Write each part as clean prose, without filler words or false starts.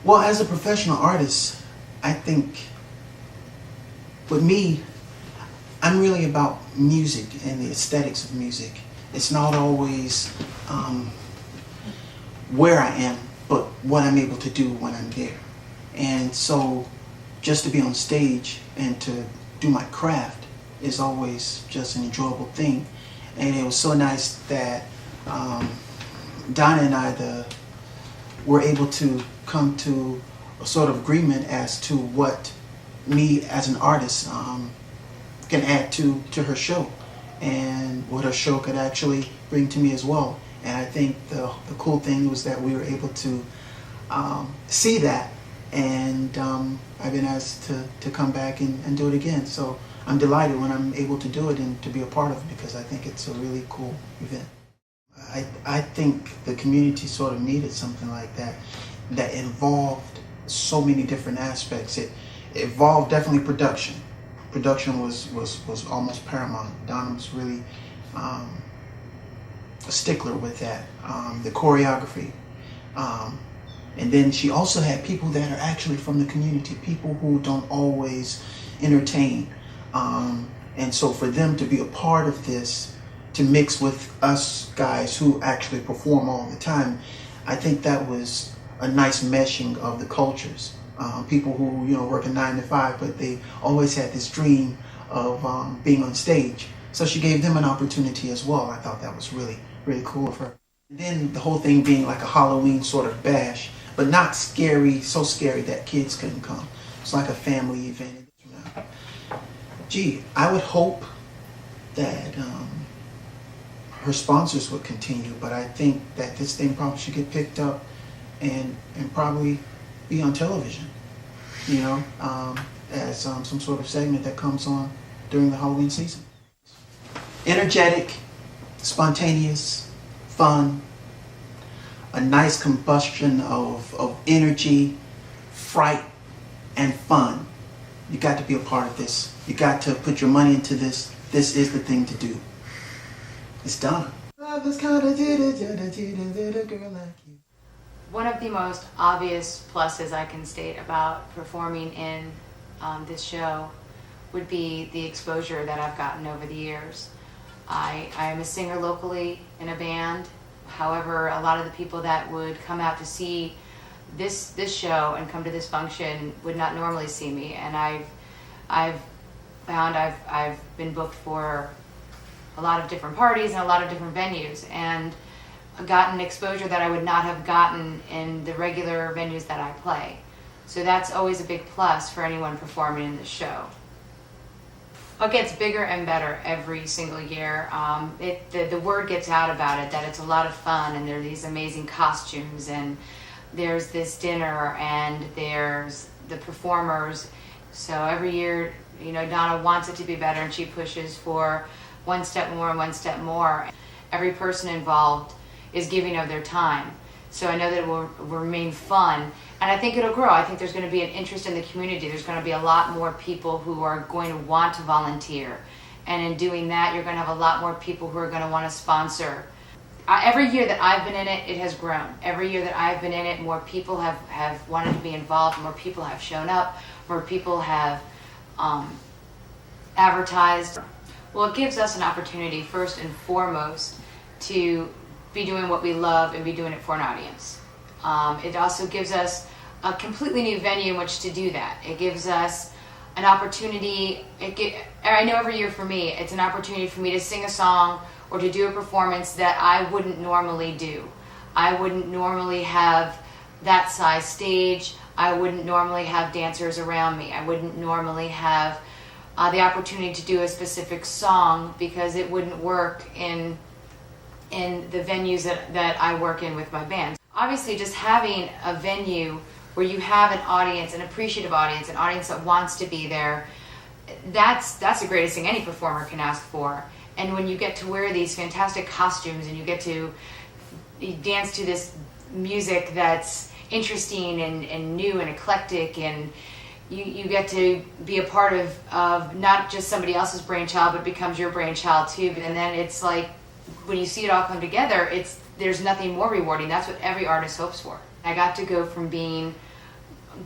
Well, as a professional artist, I think with me, I'm really about music and the aesthetics of music. It's not always where I am, but what I'm able to do when I'm there. And so just to be on stage and to do my craft is always just an enjoyable thing. And it was so nice that Donna and I were able to come to a sort of agreement as to what me as an artist can add to her show and what her show could actually bring to me as well. And I think the cool thing was that we were able to see that, and I've been asked to come back and do it again. So I'm delighted when I'm able to do it and to be a part of it, because I think it's a really cool event. I think the community sort of needed something like that involved so many different aspects. It involved definitely production. Production was almost paramount. Donna was really a stickler with that. The choreography. And then she also had people that are actually from the community, people who don't always entertain. And so for them to be a part of this, to mix with us guys who actually perform all the time, I think that was a nice meshing of the cultures. People who work a 9 to 5, but they always had this dream of being on stage. So she gave them an opportunity as well. I thought that was really, really cool of her. And then the whole thing being like a Halloween sort of bash, but not scary, so scary that kids couldn't come. It's like a family event. Gee, I would hope that her sponsors would continue, but I think that this thing probably should get picked up and probably be on television, as some sort of segment that comes on during the Halloween season. Energetic, spontaneous, fun, a nice combustion of energy, fright, and fun. You got to be a part of this. You got to put your money into this. This is the thing to do. It's done. One of the most obvious pluses I can state about performing in this show would be the exposure that I've gotten over the years. I am a singer locally in a band. However, a lot of the people that would come out to see this show and come to this function would not normally see me, and I've found I've been booked for a lot of different parties and a lot of different venues, and gotten exposure that I would not have gotten in the regular venues that I play. So that's always a big plus for anyone performing in the show. It gets bigger and better every single year. The word gets out about it that it's a lot of fun, and there are these amazing costumes, and there's this dinner, and there's the performers. So every year, Donna wants it to be better, and she pushes for one step more and one step more. Every person involved is giving of their time. So I know that it will remain fun, and I think it'll grow. I think there's going to be an interest in the community. There's going to be a lot more people who are going to want to volunteer. And in doing that, you're going to have a lot more people who are going to want to sponsor. Every year that I've been in it, it has grown. Every year that I've been in it, more people have wanted to be involved, more people have shown up, more people have advertised. Well, it gives us an opportunity, first and foremost, to be doing what we love and be doing it for an audience. It also gives us a completely new venue in which to do that. It gives us an opportunity. I know every year for me, it's an opportunity for me to sing a song or to do a performance that I wouldn't normally do. I wouldn't normally have that size stage. I wouldn't normally have dancers around me. I wouldn't normally have the opportunity to do a specific song, because it wouldn't work in the venues that I work in with my band. Obviously, just having a venue where you have an audience, an appreciative audience, an audience that wants to be there, that's the greatest thing any performer can ask for. And when you get to wear these fantastic costumes and you get to dance to this music that's interesting and new and eclectic, and you get to be a part of not just somebody else's brainchild, but it becomes your brainchild too. And then it's like, when you see it all come together, there's nothing more rewarding. That's what every artist hopes for. I got to go from being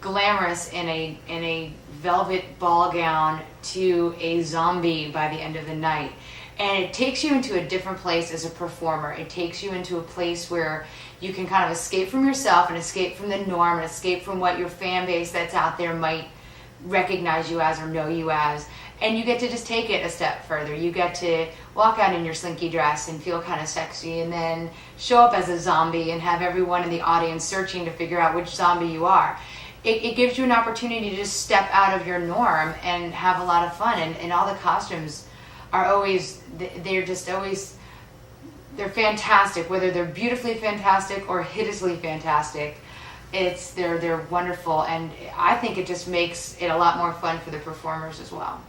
glamorous in a velvet ball gown to a zombie by the end of the night. And it takes you into a different place as a performer. It takes you into a place where you can kind of escape from yourself and escape from the norm and escape from what your fan base that's out there might recognize you as or know you as. And you get to just take it a step further. You get to walk out in your slinky dress and feel kind of sexy, and then show up as a zombie and have everyone in the audience searching to figure out which zombie you are. It gives you an opportunity to just step out of your norm and have a lot of fun. And all the costumes are always, they're fantastic, whether they're beautifully fantastic or hideously fantastic. They're wonderful, and I think it just makes it a lot more fun for the performers as well.